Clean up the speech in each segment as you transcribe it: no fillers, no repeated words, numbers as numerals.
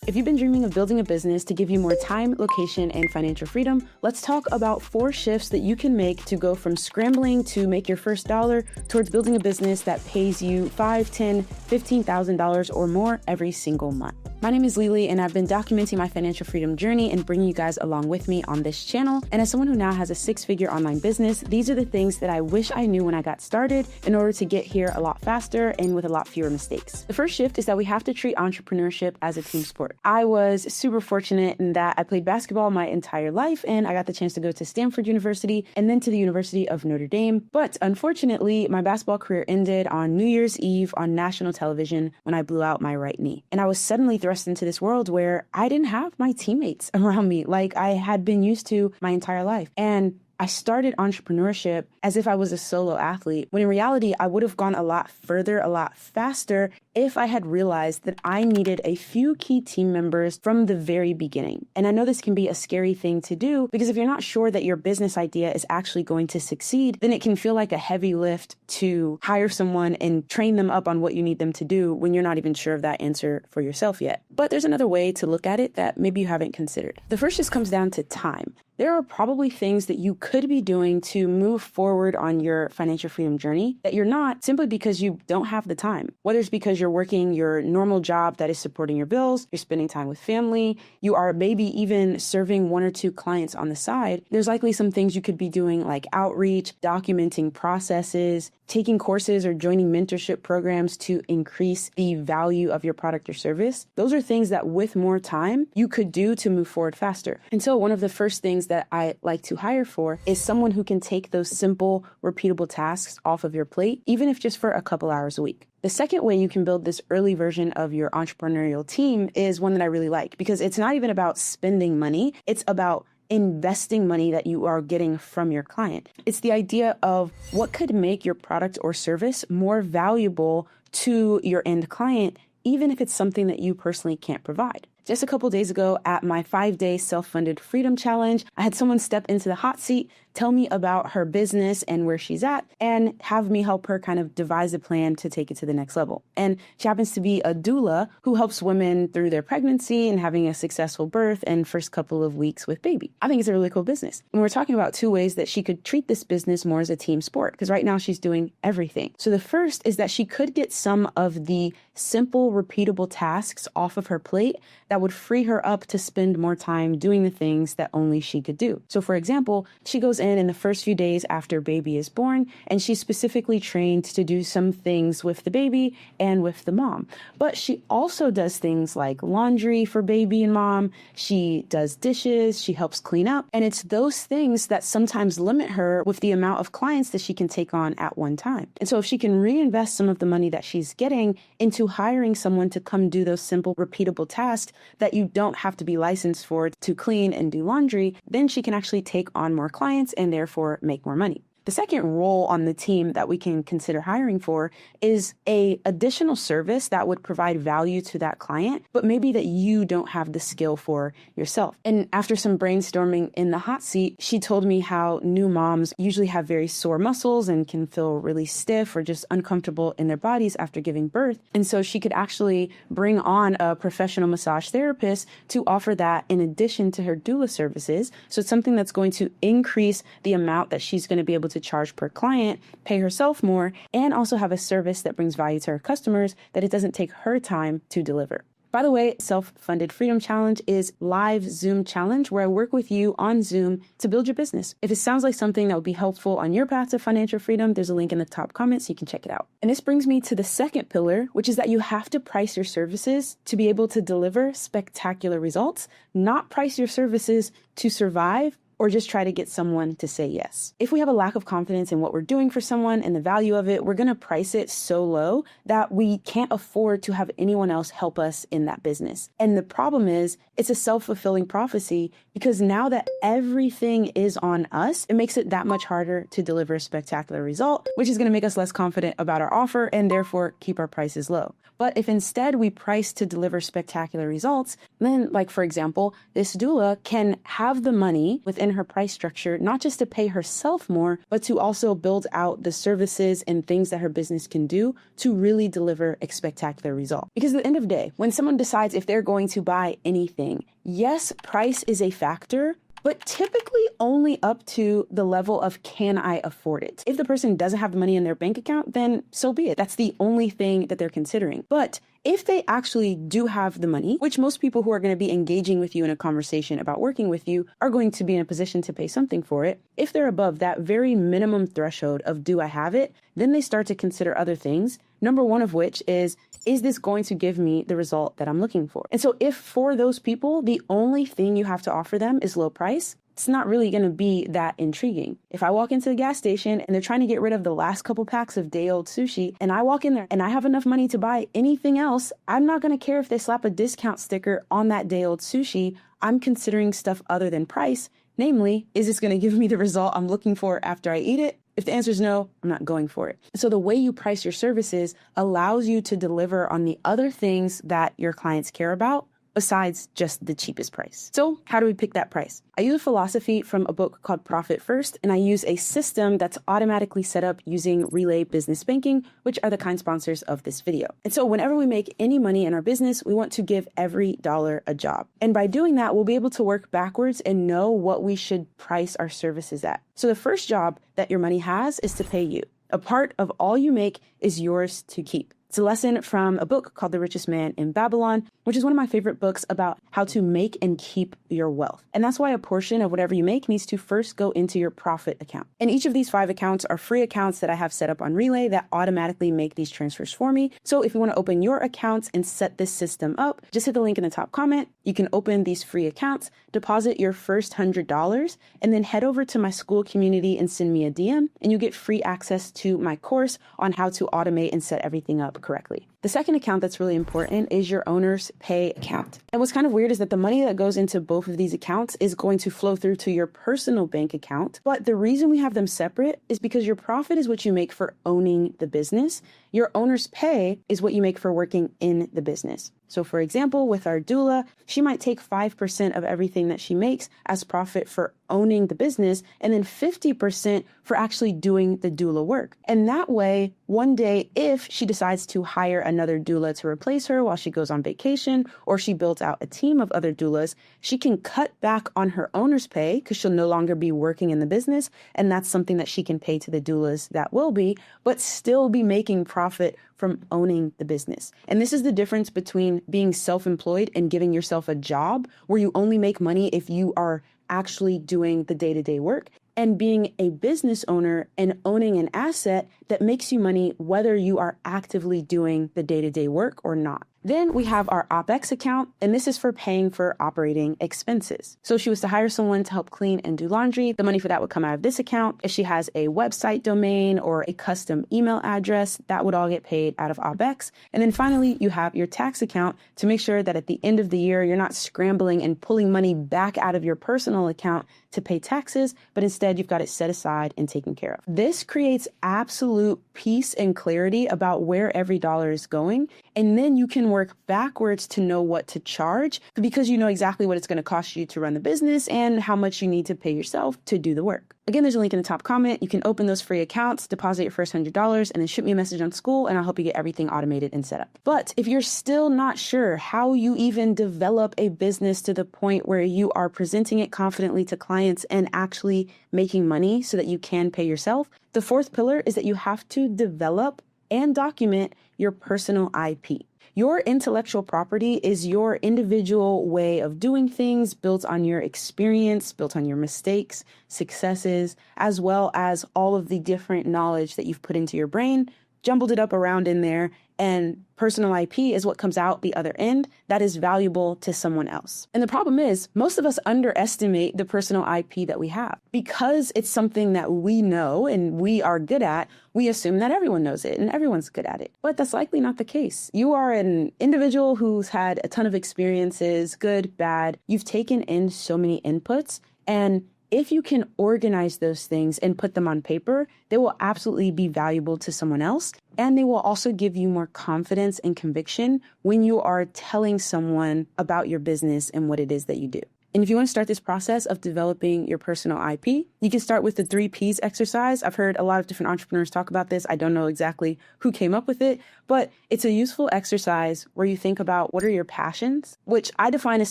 If you've been dreaming of building a business to give you more time, location, and financial freedom, let's talk about 4 shifts that you can make to go from scrambling to make your first dollar towards building a business that pays you $5, $10, $15,000 or more every single month. My name is Lili, and I've been documenting my financial freedom journey and bringing you guys along with me on this channel. And as someone who now has a 6-figure online business, these are the things that I wish I knew when I got started in order to get here a lot faster and with a lot fewer mistakes. The first shift is that we have to treat entrepreneurship as a team sport. I was super fortunate in that I played basketball my entire life, and I got the chance to go to Stanford University and then to the University of Notre Dame. But unfortunately, my basketball career ended on New Year's Eve on national television when I blew out my right knee. And I was suddenly thrust into this world where I didn't have my teammates around me like I had been used to my entire life. And I started entrepreneurship as if I was a solo athlete, when in reality, I would have gone a lot further, a lot faster if I had realized that I needed a few key team members from the very beginning. And I know this can be a scary thing to do because if you're not sure that your business idea is actually going to succeed, then it can feel like a heavy lift to hire someone and train them up on what you need them to do when you're not even sure of that answer for yourself yet. But there's another way to look at it that maybe you haven't considered. The first just comes down to time. There are probably things that you could be doing to move forward on your financial freedom journey that you're not simply because you don't have the time. Whether it's because you're working your normal job that is supporting your bills, you're spending time with family, you are maybe even serving 1 or 2 clients on the side, there's likely some things you could be doing like outreach, documenting processes, taking courses or joining mentorship programs to increase the value of your product or service. Those are things that with more time, you could do to move forward faster. And so one of the first things that I like to hire for is someone who can take those simple, repeatable tasks off of your plate, even if just for a couple hours a week. The second way you can build this early version of your entrepreneurial team is one that I really like because it's not even about spending money. It's about investing money that you are getting from your client. It's the idea of what could make your product or service more valuable to your end client, even if it's something that you personally can't provide. Just a couple days ago at my 5-day self-funded freedom challenge, I had someone step into the hot seat, tell me about her business and where she's at, and have me help her kind of devise a plan to take it to the next level. And she happens to be a doula who helps women through their pregnancy and having a successful birth and first couple of weeks with baby. I think it's a really cool business. And we're talking about 2 ways that she could treat this business more as a team sport, because right now she's doing everything. So the first is that she could get some of the simple, repeatable tasks off of her plate that would free her up to spend more time doing the things that only she could do. So for example, she goes in the first few days after baby is born, and she's specifically trained to do some things with the baby and with the mom. But she also does things like laundry for baby and mom. She does dishes, she helps clean up. And it's those things that sometimes limit her with the amount of clients that she can take on at one time. And so if she can reinvest some of the money that she's getting into hiring someone to come do those simple, repeatable tasks that you don't have to be licensed for to clean and do laundry, then she can actually take on more clients and therefore make more money. The second role on the team that we can consider hiring for is a additional service that would provide value to that client, but maybe that you don't have the skill for yourself. And after some brainstorming in the hot seat, she told me how new moms usually have very sore muscles and can feel really stiff or just uncomfortable in their bodies after giving birth. And so she could actually bring on a professional massage therapist to offer that in addition to her doula services. So it's something that's going to increase the amount that she's going to be able to charge per client, pay herself more, and also have a service that brings value to her customers that it doesn't take her time to deliver. By the way, Self-Funded Freedom Challenge is live Zoom challenge where I work with you on Zoom to build your business. If it sounds like something that would be helpful on your path to financial freedom, there's a link in the top comments so you can check it out. And this brings me to the second pillar, which is that you have to price your services to be able to deliver spectacular results, not price your services to survive or just try to get someone to say yes. If we have a lack of confidence in what we're doing for someone and the value of it, we're going to price it so low that we can't afford to have anyone else help us in that business. And the problem is, it's a self-fulfilling prophecy because now that everything is on us, it makes it that much harder to deliver a spectacular result, which is going to make us less confident about our offer and therefore keep our prices low. But if instead we price to deliver spectacular results, then like, for example, this doula can have the money within her price structure, not just to pay herself more, but to also build out the services and things that her business can do to really deliver a spectacular result. Because at the end of the day, when someone decides if they're going to buy anything, yes, price is a factor, but typically only up to the level of, can I afford it? If the person doesn't have the money in their bank account, then so be it. That's the only thing that they're considering. But if they actually do have the money, which most people who are going to be engaging with you in a conversation about working with you are going to be in a position to pay something for it, if they're above that very minimum threshold of, do I have it? Then they start to consider other things. Number one of which is this going to give me the result that I'm looking for? And so if for those people, the only thing you have to offer them is low price, it's not really going to be that intriguing. If I walk into the gas station and they're trying to get rid of the last couple packs of day-old sushi, and I walk in there and I have enough money to buy anything else, I'm not going to care if they slap a discount sticker on that day-old sushi. I'm considering stuff other than price. Namely, is this going to give me the result I'm looking for after I eat it? If the answer is no, I'm not going for it. So the way you price your services allows you to deliver on the other things that your clients care about, besides just the cheapest price. So how do we pick that price? I use a philosophy from a book called Profit First, and I use a system that's automatically set up using Relay Business Banking, which are the kind sponsors of this video. And so whenever we make any money in our business, we want to give every dollar a job. And by doing that, we'll be able to work backwards and know what we should price our services at. So the first job that your money has is to pay you. A part of all you make is yours to keep. It's a lesson from a book called The Richest Man in Babylon, which is one of my favorite books about how to make and keep your wealth. And that's why a portion of whatever you make needs to first go into your profit account. And each of these 5 accounts are free accounts that I have set up on Relay that automatically make these transfers for me. So if you want to open your accounts and set this system up, just hit the link in the top comment. You can open these free accounts, deposit your first $100, and then head over to my school community and send me a DM, and you get free access to my course on how to automate and set everything up correctly. The second account that's really important is your owner's pay account. And what's kind of weird is that the money that goes into both of these accounts is going to flow through to your personal bank account. But the reason we have them separate is because your profit is what you make for owning the business. Your owner's pay is what you make for working in the business. So for example, with our doula, she might take 5% of everything that she makes as profit for owning the business, and then 50% for actually doing the doula work. And that way, one day, if she decides to hire another doula to replace her while she goes on vacation, or she builds out a team of other doulas, she can cut back on her owner's pay because she'll no longer be working in the business. And that's something that she can pay to the doulas that will be, but still be making profit from owning the business. And this is the difference between being self-employed and giving yourself a job where you only make money if you are actually doing the day-to-day work, and being a business owner and owning an asset that makes you money whether you are actively doing the day-to-day work or not. Then we have our OpEx account, and this is for paying for operating expenses. So if she was to hire someone to help clean and do laundry, the money for that would come out of this account. If she has a website domain or a custom email address, that would all get paid out of OpEx. And then finally, you have your tax account to make sure that at the end of the year, you're not scrambling and pulling money back out of your personal account to pay taxes, but instead you've got it set aside and taken care of. This creates absolute peace and clarity about where every dollar is going. And then you can work backwards to know what to charge because you know exactly what it's going to cost you to run the business and how much you need to pay yourself to do the work. Again, there's a link in the top comment. You can open those free accounts, deposit your first $100, and then shoot me a message on school, and I'll help you get everything automated and set up. But if you're still not sure how you even develop a business to the point where you are presenting it confidently to clients and actually making money so that you can pay yourself, the fourth pillar is that you have to develop and document your personal IP. Your intellectual property is your individual way of doing things built on your experience, built on your mistakes, successes, as well as all of the different knowledge that you've put into your brain, jumbled it up around in there, and personal IP is what comes out the other end that is valuable to someone else. And the problem is, most of us underestimate the personal IP that we have. Because it's something that we know and we are good at, we assume that everyone knows it and everyone's good at it. But that's likely not the case. You are an individual who's had a ton of experiences, good, bad. You've taken in so many inputs, and if you can organize those things and put them on paper, they will absolutely be valuable to someone else. And they will also give you more confidence and conviction when you are telling someone about your business and what it is that you do. And if you want to start this process of developing your personal IP, you can start with the 3Ps exercise. I've heard a lot of different entrepreneurs talk about this. I don't know exactly who came up with it, but it's a useful exercise where you think about what are your passions, which I define as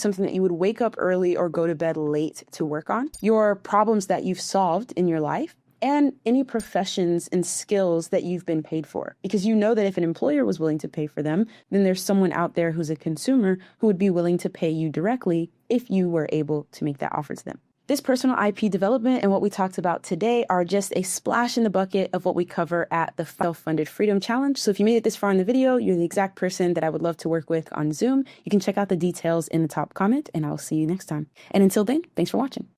something that you would wake up early or go to bed late to work on, your problems that you've solved in your life, and any professions and skills that you've been paid for. Because you know that if an employer was willing to pay for them, then there's someone out there who's a consumer who would be willing to pay you directly if you were able to make that offer to them. This personal IP development and what we talked about today are just a splash in the bucket of what we cover at the Self-Funded Freedom Challenge. So if you made it this far in the video, you're the exact person that I would love to work with on Zoom. You can check out the details in the top comment, and I'll see you next time. And until then, thanks for watching.